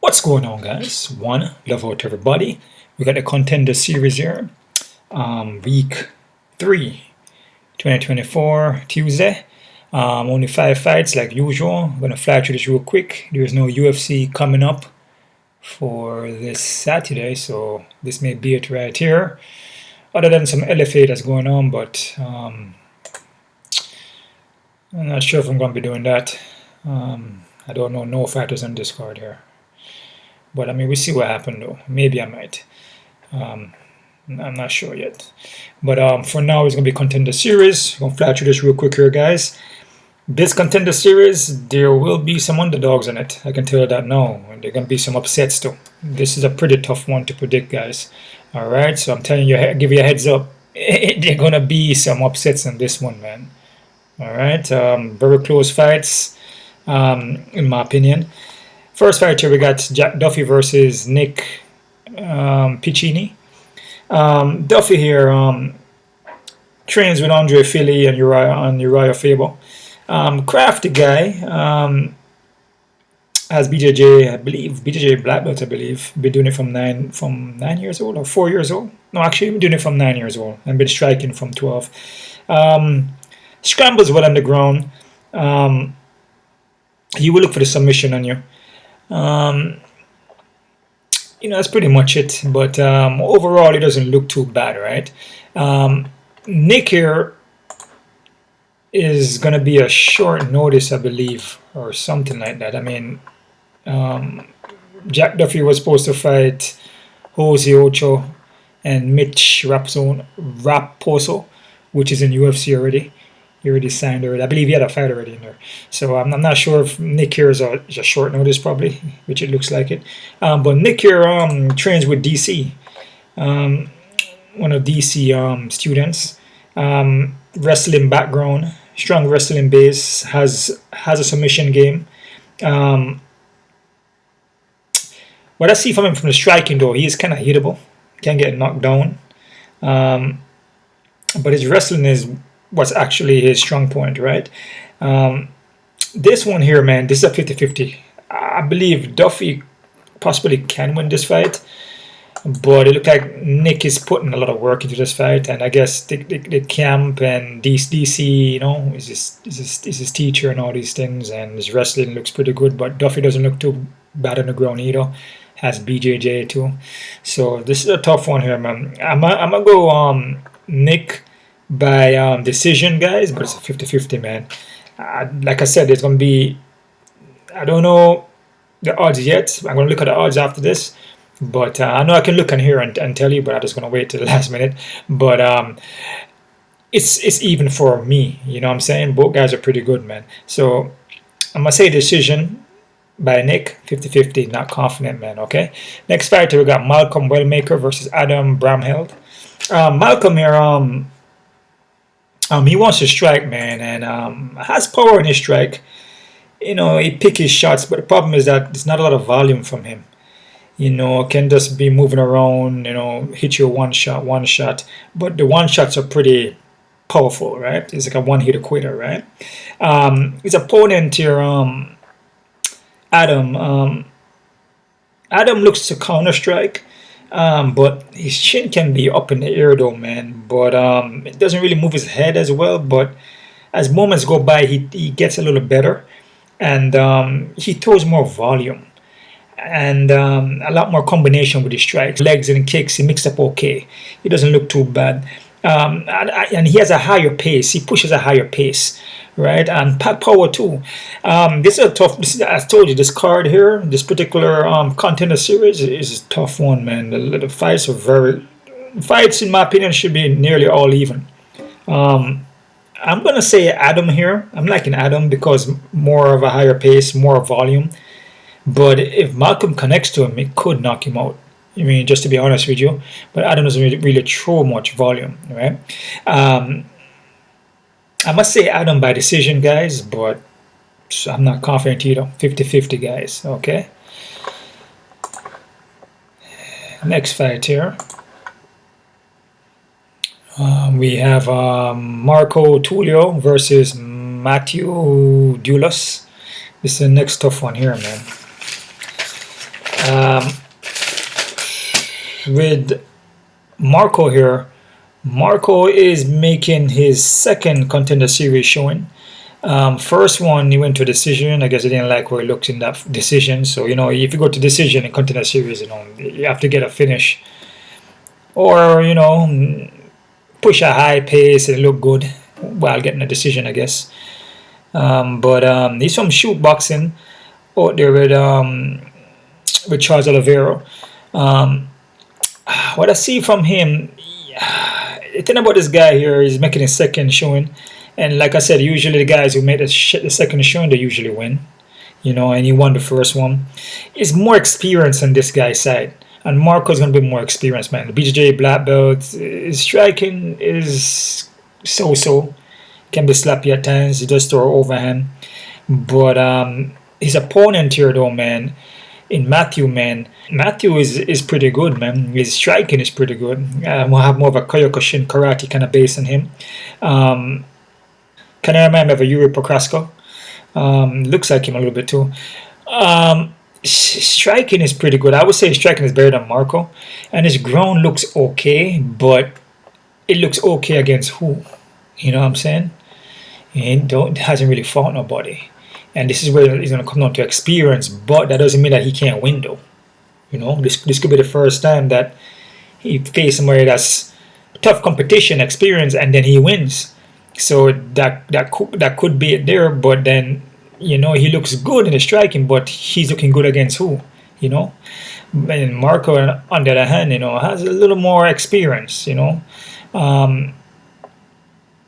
What's going on, guys? One, love out to everybody. We got the Contender series here. Week 3, 2024, Tuesday. Only 5 fights like usual. I'm going to fly through this real quick. There's no UFC coming up for this Saturday, so this may be it right here. Other than some LFA that's going on, but I'm not sure if I'm going to be doing that. I don't know, no fighters on this card here. But I mean, we'll see what happened though. Maybe I might. I'm not sure yet. But for now, it's going to be Contender Series. I'm going to fly through this real quick here, guys. This Contender Series, there will be some underdogs in it. I can tell you that now. And there are going to be some upsets too. This is a pretty tough one to predict, guys. Alright, so I'm telling you, give you a heads up. There are going to be some upsets in this one, man. Alright, very close fights, in my opinion. First fight here, we got Duffy versus Nick Piccininni. Duffy here trains with Andre Philly and Uriah Faber. Crafty guy. Has BJJ, I believe, BJJ black belt, I believe. Been doing it from 9 years old or 4 years old. No, actually, been doing it from 9 years old. And been striking from 12. Scrambles well on the ground. He will look for the submission on you. You know, that's pretty much it. But overall, it doesn't look too bad, right? Nick here is going to be a short notice, I believe, or something like that. I mean, Jack Duffy was supposed to fight Jose Ocho and Mitch Raposo, which is in UFC already. He already signed already. I believe he had a fight already in there. So I'm not sure if Nick here is a short notice probably, which it looks like it. But Nick here trains with DC, one of DC students. Wrestling background, strong wrestling base, has a submission game. What I see from him from the striking though, he is kind of hittable, can get knocked down. But his wrestling is what's actually his strong point, right? This one here, man, this is a 50-50. I believe Duffy possibly can win this fight, but it looks like Nick is putting a lot of work into this fight, and I guess the camp and DC, you know, is his teacher and all these things, and his wrestling looks pretty good, but Duffy doesn't look too bad on the ground either. Has BJJ too. So this is a tough one here, man. I'm gonna go Nick by decision, guys, but it's a 50-50, man. Like I said, it's gonna be, I don't know the odds yet. I'm gonna look at the odds after this, but I know I can look in here and tell you, but I'm just gonna wait till the last minute. But it's even for me, you know what I'm saying? Both guys are pretty good, man. So I'm gonna say decision by Nick, 50-50, not confident, man. Okay, next fighter we got Malcolm Wellmaker versus Adam Bramhald. Malcolm here, he wants to strike, man, and has power in his strike. You know, he pick his shots, but the problem is that there's not a lot of volume from him. You know, can just be moving around, you know, hit you one shot, but the one shots are pretty powerful, right? It's like a one-hitter quitter, right? His opponent here, Adam looks to counter strike. But his chin can be up in the air though, man. But it doesn't really move his head as well. But as moments go by, he gets a little better, and he throws more volume and a lot more combination with his strikes, legs and kicks. He mixed up okay. He doesn't look too bad, and he has a higher pace. He pushes a higher pace, right? And power too. This is a tough. I told you, this card here, this particular Contender series is a tough one, man. The fights are fights in my opinion should be nearly all even. I'm gonna say Adam here. I'm liking Adam because more of a higher pace, more volume. But if Malcolm connects to him, it could knock him out. I mean, just to be honest with you. But Adam doesn't really throw much volume, right? I must say Adam by decision, guys, but I'm not confident either. 50-50, guys, okay? Next fight here. We have Marco Tulio versus Matthew Dulas. This is the next tough one here, man. with Marco here, Marco is making his second Contender Series showing. First one, he went to decision. I guess he didn't like where he looked in that decision. So, you know, if you go to decision in Contender Series, you know, you have to get a finish. Or, you know, push a high pace and look good while getting a decision, I guess. But he's from shoot boxing out there with Charles Oliveira. What I see from him, the thing about this guy here is making his second showing. And like I said, usually the guys who make the second showing, they usually win. You know, and he won the first one. He's more experienced on this guy's side. And Marco's going to be more experienced, man. The BJJ black belt, his striking is so-so. Can be sloppy at times. He does throw overhand. But his opponent here, though, man, in Matthew, man, Matthew is pretty good, man. His striking is pretty good. We'll have more of a Kyokushin karate kind of base on him. Kind of remind me of a Yuri Prochaska. Looks like him a little bit too. Striking is pretty good. I would say striking is better than Marco. And his ground looks okay, but it looks okay against who? You know what I'm saying? He hasn't really fought nobody. And this is where he's going to come down to experience, but that doesn't mean that he can't win, though. You know, this could be the first time that he faced somebody that's tough competition, experience, and then he wins. So that could be it there, but then, you know, he looks good in the striking, but he's looking good against who? You know? And Marco, on the other hand, you know, has a little more experience, you know.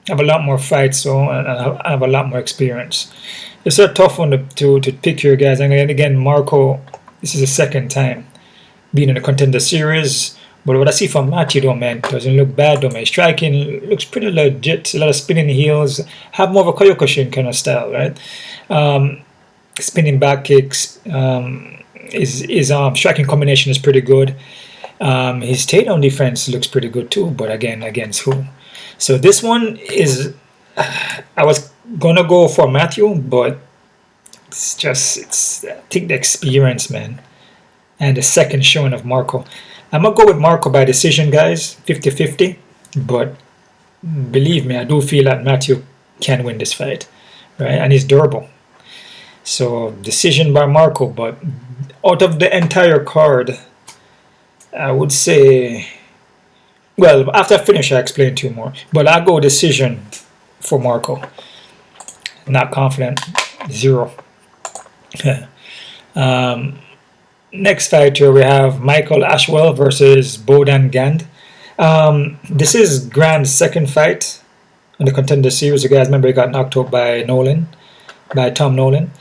Have a lot more fights, so and I have a lot more experience. It's a tough one to pick here, guys. And again, Marco, this is the second time being in the Contender Series. But what I see from Matthew, though, man, doesn't look bad, though, man. Striking looks pretty legit. A lot of spinning heels. Have more of a Kyokushin kind of style, right? Spinning back kicks. His striking combination is pretty good. His takedown defense looks pretty good, too. But again, against who? So this one is... I was gonna go for Matthew, but it's I think the experience, man, and the second showing of Marco. I'm gonna go with Marco by decision, guys, 50-50. But believe me, I do feel that Matthew can win this fight, right? And he's durable. So decision by Marco. But out of the entire card, I would say, well, after I finish, I explain to you more. But I'll go decision for Marco. Not confident. 0. Next fighter, we have Michael Ashwell versus Bogdan Gand. This is Grand's second fight in the Contender Series. You guys remember he got knocked out by Tom Nolan,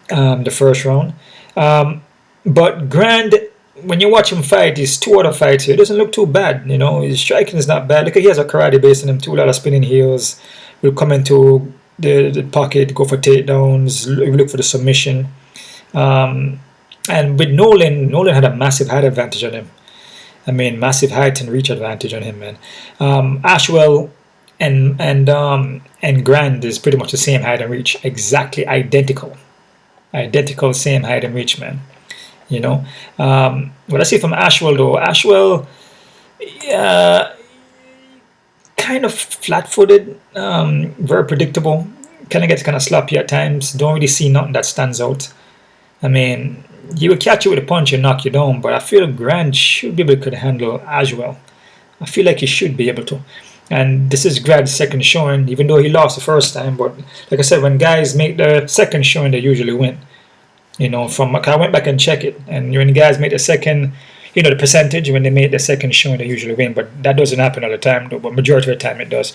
the first round. But Grand, when you watch him fight, his 2 other fights here, it doesn't look too bad. You know, his striking is not bad. Look, he has a karate base in him too. A lot of spinning heels. Will come into the pocket, go for takedowns, look for the submission. And with Nolan had a massive height advantage on him. I mean, massive height and reach advantage on him, man. Ashwell and Grand is pretty much the same height and reach, exactly identical, same height and reach, man. You know, what I see from Ashwell, though, Ashwell, kind of flat-footed, very predictable. Kind of gets kind of sloppy at times. Don't really see nothing that stands out. I mean, he will catch you with a punch and knock you down, but I feel Grant should be able to handle Ashwell. I feel like he should be able to. And this is Grant's second showing, even though he lost the first time. But like I said, when guys make the second showing, they usually win. You know, I went back and checked it, and when guys make the second, you know, the percentage, when they make the second showing, they usually win. But that doesn't happen all the time, though. But majority of the time, it does.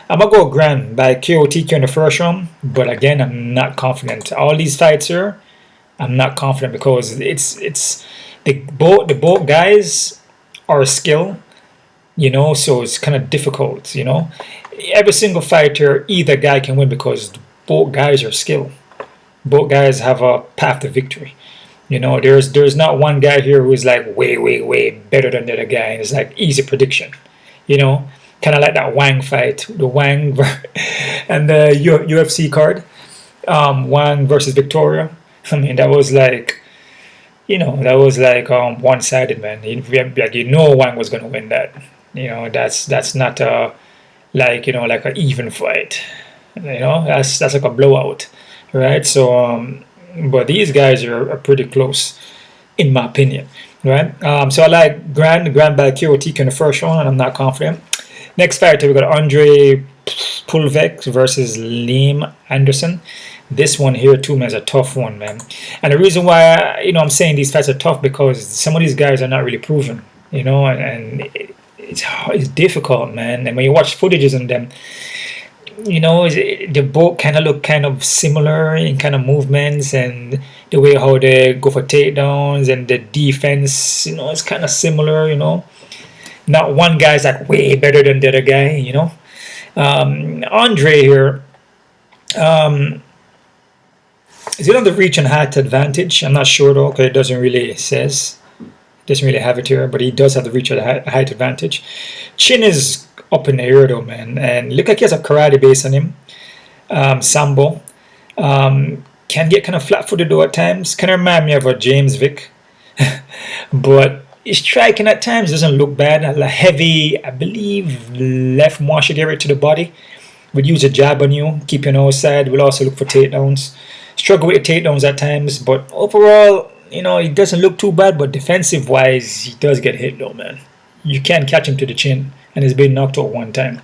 I'm going to go Grant by KOTK in the first round. But again, I'm not confident. All these fights here, I'm not confident because it's both guys are a skill, you know, so it's kind of difficult, you know. Every single fighter, either guy can win because both guys are skill. Both guys have a path to victory. You know, there's not one guy here who is like way better than the other guy, and it's like easy prediction. You know, kind of like that Wang fight, the Wang and the UFC card, Wang versus Victoria. I mean, that was like that was like one-sided, man. Like Wang was gonna win that. That's not like an even fight. That's like a blowout, right? So but these guys are pretty close, in my opinion, right? So I like Grad KO in the first round, and I'm not confident. Next fighter, we got Andre Pulve versus Liam Anderson. This one here too, man, is a tough one, man. And the reason why I'm saying these fights are tough, because some of these guys are not really proven, and it's difficult, man. And when you watch footages on them, they both kind of look kind of similar in kind of movements and the way how they go for takedowns, and the defense, it's kind of similar, Not one guy's like way better than the other guy, Andre here, is it on the reach and height advantage? I'm not sure though, because it doesn't really have it here, but he does have the reach and height advantage. Chin is up in the air though, man, and look like he has a karate base on him. Sambo can get kind of flat-footed though at times. Kind of remind me of a James Vick, but his striking at times doesn't look bad. A heavy, I believe, left Mwashigiri to the body. Would use a jab on you, keep your nose side. Will also look for takedowns. Struggle with the takedowns at times, but overall, he doesn't look too bad. But defensive-wise, he does get hit though, man. You can't catch him to the chin, and he's been knocked out one time.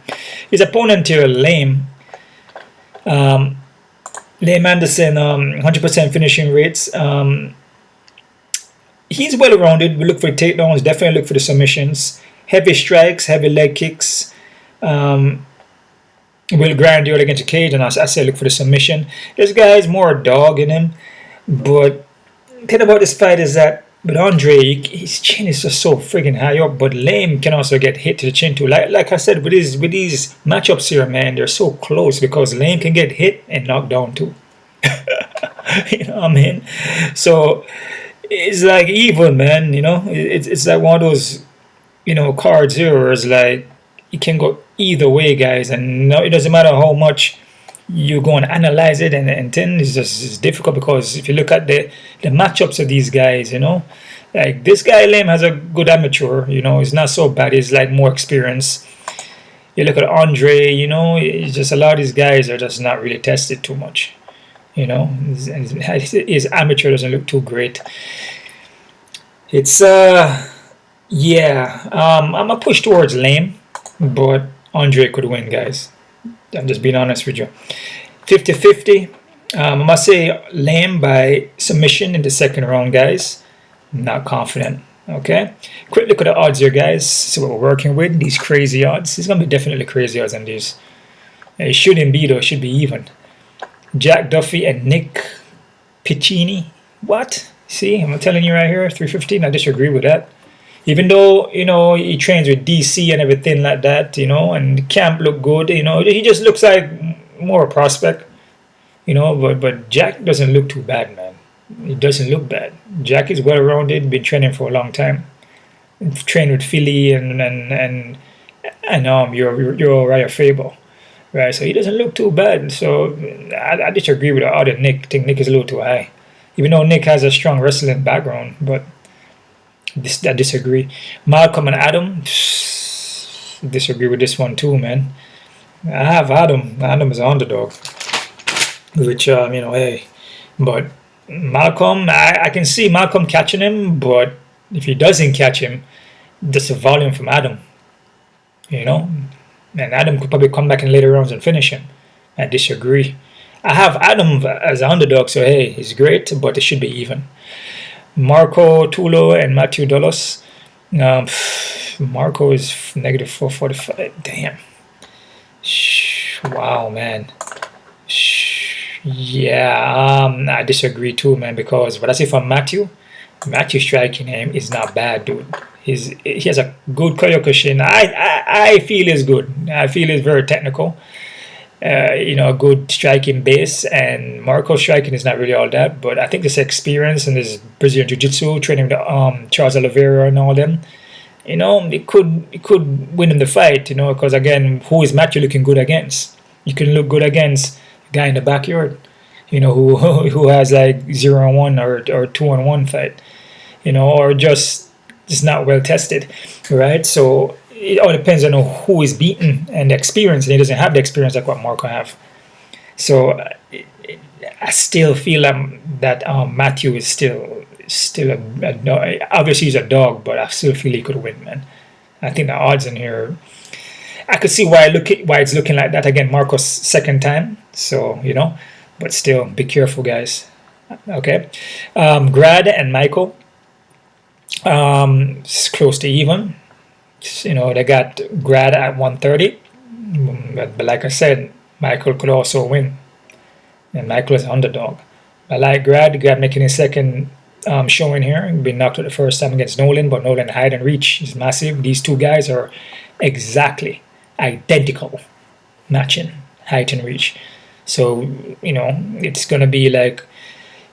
His opponent here, Lame Anderson, 100% finishing rates. He's well-rounded. We look for the takedowns, definitely look for the submissions. Heavy strikes, heavy leg kicks. Will grind you against the cage, and I say look for the submission. This guy is more a dog in him. But the thing about this fight is that with Andre, his chin is just so friggin' high up, but Lame can also get hit to the chin too. Like I said, with these matchups here, man, they're so close, because Lame can get hit and knocked down too. You know what I mean? So it's like even, man. It's like one of those cards here where it's like it can go either way, guys, and it doesn't matter how much you go and analyze it, and then it's difficult, because if you look at the matchups of these guys, like this guy Lame has a good amateur, he's not so bad, he's like more experienced. You look at Andre, it's just a lot of these guys are just not really tested too much, his amateur doesn't look too great. It's yeah, I'm gonna push towards Lame, but Andre could win, guys. I'm just being honest with you. 50-50. I must say Lame by submission in the second round, guys. Not confident. Okay. Quick look at the odds here, guys. See what we're working with. These crazy odds. It's gonna be definitely crazy odds on these. It shouldn't be though. It should be even. Jack Duffy and Nick Piccininni. What? See, I'm telling you right here. 315. I disagree with that. Even though, he trains with DC and everything like that, and the camp look good, he just looks like more a prospect, but Jack doesn't look too bad, man. He doesn't look bad. Jack is well-rounded, been training for a long time. Trained with Philly and Uriah Faber, right? So he doesn't look too bad. So I disagree with the other Nick. I think Nick is a little too high. Even though Nick has a strong wrestling background, but I disagree. Malcolm and Adam, disagree with this one too, man. I have Adam. Adam is an underdog, which hey, but Malcolm, I can see Malcolm catching him, but if he doesn't catch him, that's a volume from Adam, and Adam could probably come back in later rounds and finish him. I disagree. I have Adam as an underdog, so hey, he's great, but it should be even. Marco Tulio and Matthew Dolos. Marco is -445. Damn. Wow, man. Yeah, I disagree too, man, because what I say from Matthew striking him is not bad, dude. He has a good Kyokushin. I feel is good. I feel is very technical. A good striking base, and Marco's striking is not really all that, but I think this experience and this Brazilian Jiu-Jitsu, training with Charles Oliveira and all them, it could win in the fight, because again, who is Matthew looking good against? You can look good against a guy in the backyard, who has like 0-1 or 2-1 fight. or just not well tested, right? So it all depends on who is beaten and the experience, and he doesn't have the experience like what Marco have. So I still feel that Matthew is still obviously he's a dog, but I still feel he could win, man. I think the odds in here, I could see why it's looking like that. Again, Marco's second time, so but still, be careful, guys. Okay, Grad and Michael, it's close to even. They got Grad at 130, but like I said, Michael could also win, and Michael is an underdog. I like Grad making his second showing here. Been knocked out the first time against Nolan, but Nolan height and reach is massive. These two guys are exactly identical, matching height and reach. So it's gonna be like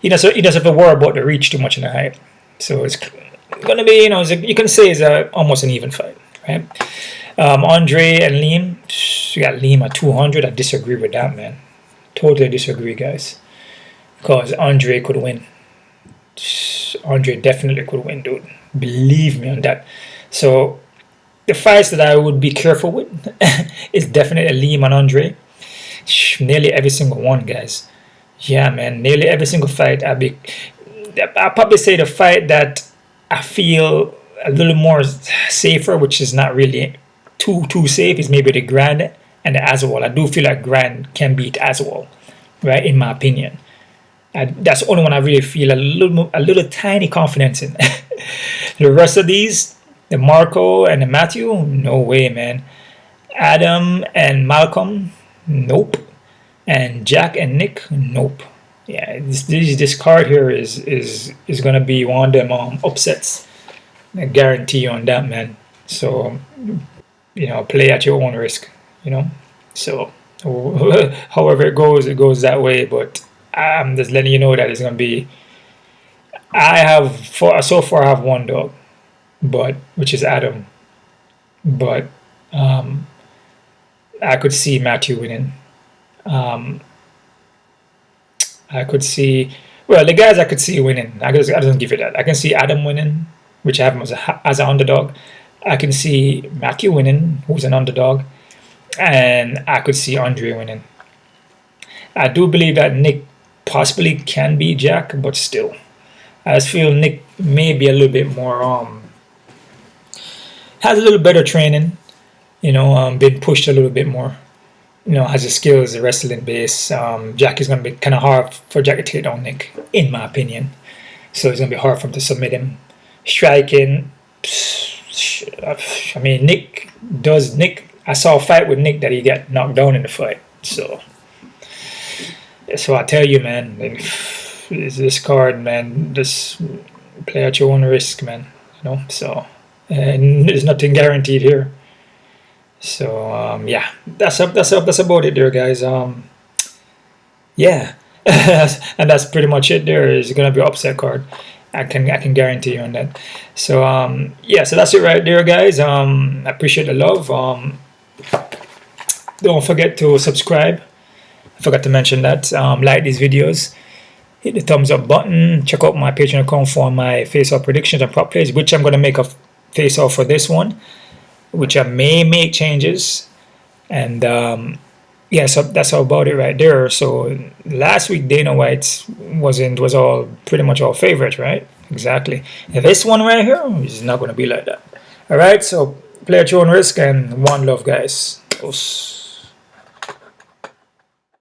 he doesn't have to worry about the reach too much in the height. So it's gonna be you can say it's almost an even fight, right? Andre and Liam, you got Liam at 200. I disagree with that, man. Totally disagree, guys, because Andre could win. Andre definitely could win, dude. Believe me on that. So the fights that I would be careful with is definitely Liam and Andre. Nearly every single one, guys. Yeah, man. Nearly every single fight. I'll probably say the fight that I feel a little more safer, which is not really too safe, is maybe the Grand and the Ashwell. I do feel like Grand can beat Ashwell, right? In my opinion. That's the only one I really feel a little tiny confidence in. The rest of these, the Marco and the Matthew, no way, man. Adam and Malcolm, nope. And Jack and Nick, nope. Yeah, this card here is gonna be one of them upsets. I guarantee you on that, man. So play at your own risk. So however it goes that way. But I'm just letting you know that it's gonna be. So far I have one dog, which is Adam, but I could see Matthew winning. I could see the guys I could see winning. I don't give you that. I can see Adam winning, which I have him as an underdog. I can see Matthew winning, who's an underdog, and I could see Andre winning. I do believe that Nick possibly can beat Jack, but still, I just feel Nick may be a little bit more has a little better training, been pushed a little bit more, has the skills, the wrestling base. Jack is going to be kind of hard for Jack to take down Nick, in my opinion. So it's going to be hard for him to submit him. Striking, I mean, Nick, I saw a fight with Nick that he got knocked down in the fight. So I tell you, man, this card, man, just play at your own risk, man. So there's nothing guaranteed here. So yeah, that's about it there, guys. Yeah, and that's pretty much it. There is gonna be an upset card. I can guarantee you on that. So yeah, so that's it right there, guys. I appreciate the love. Don't forget to subscribe. I forgot to mention that. Like these videos, hit the thumbs up button. Check out my Patreon account for my face-off predictions and prop plays, which I'm gonna make a face-off for this one, which I may make changes. And yeah, so that's all about it right there. So last week Dana White's was all pretty much all favorite, right? Exactly. And this one right here is not going to be like that. All right, so play at your own risk and one love, guys.